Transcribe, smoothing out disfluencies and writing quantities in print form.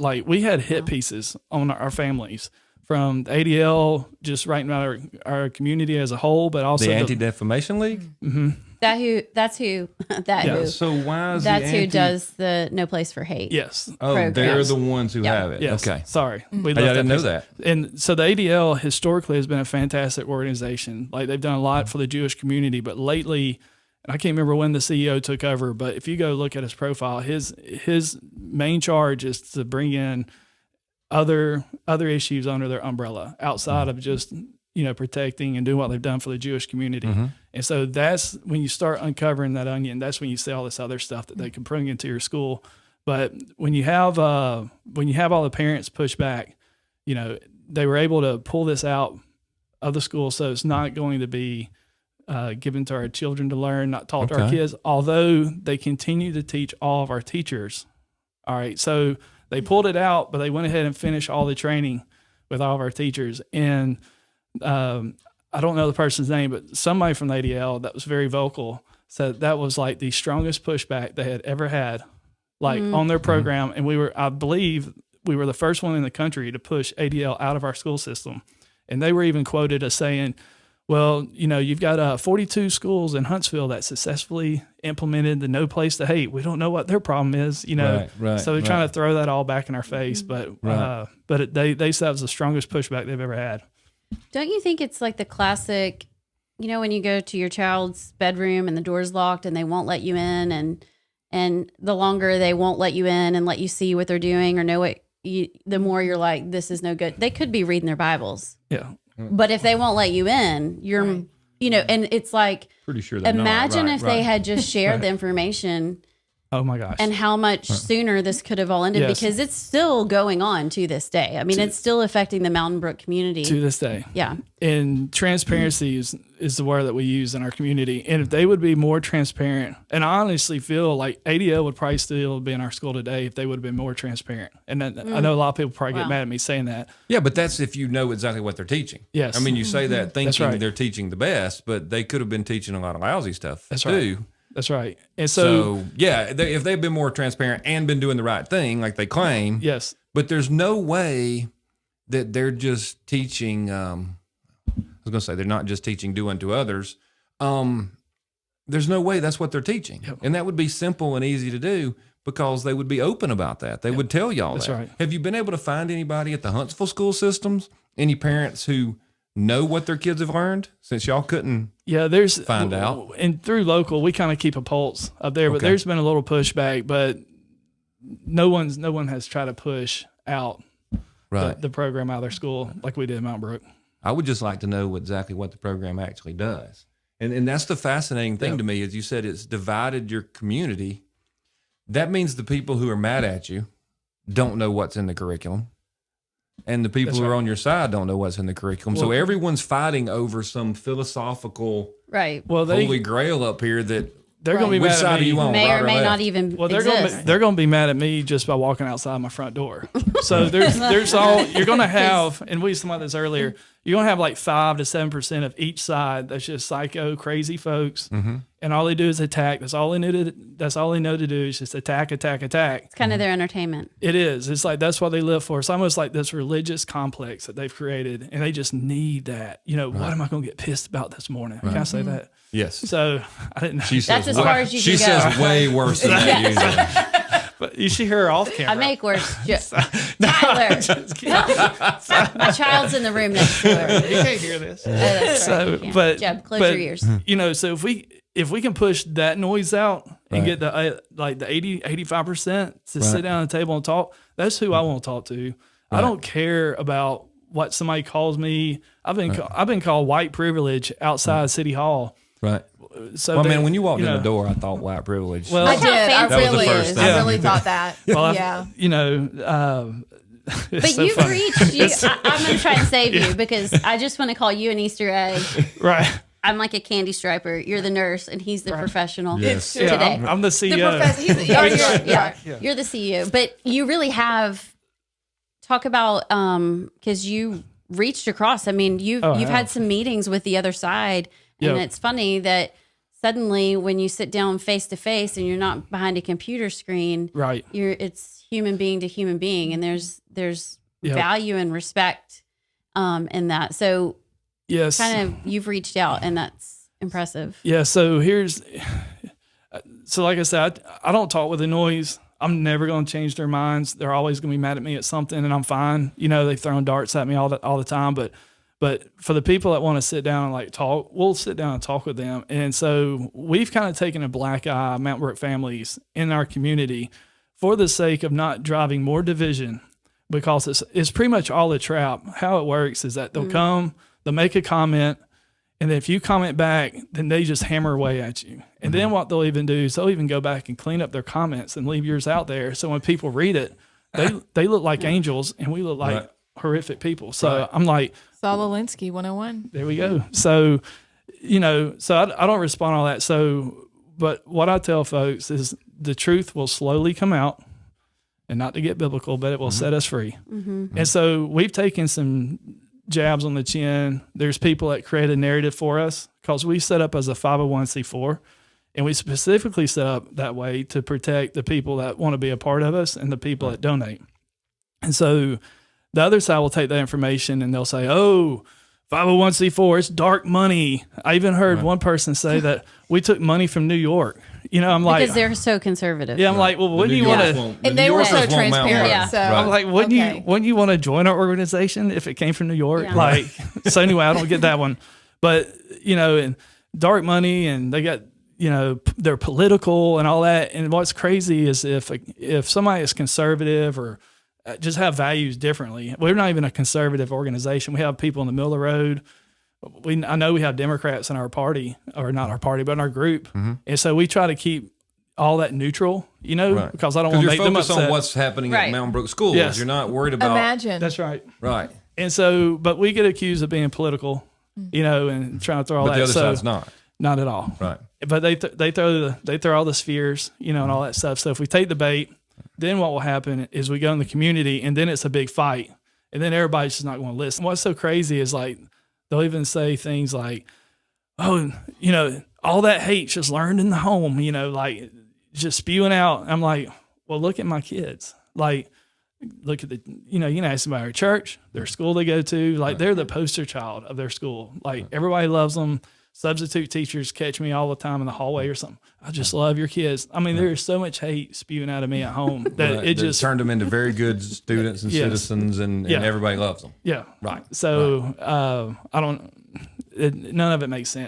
like we had hit pieces on our families from the ADL, just writing about our community as a whole, but also the Anti-Defamation League. Mm-hmm. That's who. So why is that's who does the No Place for Hate? Yes. Oh, programs. they're the ones who have it. Yes. Okay. Sorry. I didn't know that. And so the ADL historically has been a fantastic organization. Like they've done a lot for the Jewish community, but lately, I can't remember when the CEO took over, but if you go look at his profile, his main charge is to bring in other issues under their umbrella outside of just, protecting and doing what they've done for the Jewish community. Mm-hmm. And so that's when you start uncovering that onion, that's when you see all this other stuff that they can bring into your school. But when you have all the parents push back, they were able to pull this out of the school. So it's not going to be given to our children to learn, not taught to our kids, although they continue to teach all of our teachers. All right. So they pulled it out, but they went ahead and finished all the training with all of our teachers. And I don't know the person's name, but somebody from the ADL that was very vocal said that was like the strongest pushback they had ever had, on their program. And I believe we were the first one in the country to push ADL out of our school system. And they were even quoted as saying, well, you've got 42 schools in Huntsville that successfully implemented the No Place to Hate. We don't know what their problem is, Right, so they're trying to throw that all back in our face. But they said it was the strongest pushback they've ever had. Don't you think it's like the classic, when you go to your child's bedroom and the door's locked and they won't let you in, and the longer they won't let you in and let you see what they're doing or know what the more you're like, this is no good. They could be reading their Bibles. Yeah. But if they won't let you in, you're, and it's like, pretty sure imagine if they had just shared the information. Oh my gosh. And how much sooner this could have all ended, because it's still going on to this day. I mean, it's still affecting the Mountain Brook community. To this day. Yeah. And transparency is the word that we use in our community. And if they would be more transparent, and I honestly feel like ADL would probably still be in our school today if they would have been more transparent. And I know a lot of people probably get mad at me saying that. Yeah, but that's if you know exactly what they're teaching. Yes. I mean, you say that thinking they're teaching the best, but they could have been teaching a lot of lousy stuff too. That's right. And so if they've been more transparent and been doing the right thing, like they claim, yes, but there's no way that they're just teaching. I was going to say they're not just teaching do unto others. There's no way that's what they're teaching, and that would be simple and easy to do because they would be open about that. They would tell y'all that's that. Right. Have you been able to find anybody at the Huntsville school systems? Any parents who know what their kids have learned, since y'all couldn't find out? And through local, we kind of keep a pulse up there, but there's been a little pushback, but no one has tried to push out the program out of their school like we did in Mount Brook. I would just like to know exactly what the program actually does. And that's the fascinating thing to me, is you said it's divided your community. That means the people who are mad at you don't know what's in the curriculum. And the people who are on your side don't know what's in the curriculum. So everyone's fighting over some philosophical holy grail up here that they're going to be which mad side at me. You may or may not even exist. They're going to be mad at me just by walking outside my front door. So there's all you're going to have, and we talked about this earlier. You're going to have like 5 to 7% of each side that's just psycho, crazy folks, and all they do is attack. That's all they know to do is just attack. It's kind of their entertainment. It is. It's like that's what they live for. It's almost like this religious complex that they've created, and they just need that. What am I going to get pissed about this morning? Can I say that? Yes. So I didn't know. That's as far as you can go. She says way worse than that usually. But you should hear her off camera. I make worse jokes. Tyler. My child's in the room next door. You can't hear this. Jeb, close your ears. So if we can push that noise out and get the 85% to sit down at the table and talk, that's who I want to talk to. I don't care about what somebody calls me. I've been called white privilege outside City Hall. Right. So when you walked in the door, I thought white privilege. Well, I did. That was the first thing. I really thought that. Well, but so you've reached. I'm going to try and save you because I just want to call you an Easter egg. Right. I'm like a candy striper. You're the nurse, and he's the professional. Yes. Today. I'm the CEO. You're the CEO, but you really have. Talk about because you reached across. I mean, you've had some meetings with the other side, and it's funny that suddenly when you sit down face to face and you're not behind a computer screen, Right. It's human being to human being, and there's Yep. value and respect in that. So Yes. kind of you've reached out, and that's impressive. Yeah. So like I said, I don't talk with the noise. I'm never going to change their minds. They're always going to be mad at me at something, and I'm fine. You know, they've thrown darts at me all the time, but for the people that want to sit down and like talk, we'll sit down and talk with them. And so we've kind of taken a black eye, Mountain Brook families in our community, for the sake of not driving more division, because it's pretty much all a trap. How it works is that they'll come, they'll make a comment, and then if you comment back, then they just hammer away at you. And then what they'll even do is they'll even go back and clean up their comments and leave yours out there. So when people read it, they look like angels, and we look like horrific people. So I'm like, Saul Alinsky 101. there we go. So, you know, so I don't respond to all that. So, but what I tell folks is the truth will slowly come out, and not to get biblical, but it will set us free. And so we've taken some jabs on the chin. There's people that create a narrative for us, because we set up as a 501c4, and we specifically set up that way to protect the people that want to be a part of us and the people that donate. And so the other side will take that information and they'll say, oh, 501c4, it's dark money. I even heard one person say that we took money from New York. You know, I'm like, Because they're so conservative. yeah, I'm like, well, wouldn't you want to? And they were so transparent. Yeah. So I'm like, wouldn't you want to join our organization if it came from New York? Yeah. Like, so anyway, I don't get that one. But, you know, and dark money, and they got, you know, they're political and all that. And what's crazy is if somebody is conservative or just have values differently, we're not even a conservative organization. We have people in the middle of the road. I know we have Democrats in our party, or not our party, but in our group. And so we try to keep all that neutral, you know, because I don't want to make them focused upset. on what's happening at Right. Mountain Brook schools. Yes. You're not worried about imagine. That's right. right. And so, but we get accused of being political, you know, and trying to throw all But that. the other So, side's not. not at all. Right. But they throw all the spheres, you know, and all that stuff. So if we take the bait, then what will happen is we go in the community, and then it's a big fight, and then everybody's just not going to listen. What's so crazy is like they'll even say things like, "Oh, you know, all that hate's just learned in the home," you know, like just spewing out. I'm like, well, look at my kids. Like, look at you can ask them about our church, their school they go to. Like, they're the poster child of their school. Like, everybody loves them. Substitute teachers catch me all the time in the hallway or something. I just love your kids. I mean, there is so much hate spewing out of me at home that it just turned them into very good students and citizens, and everybody loves them. yeah. Right. So none of it makes sense.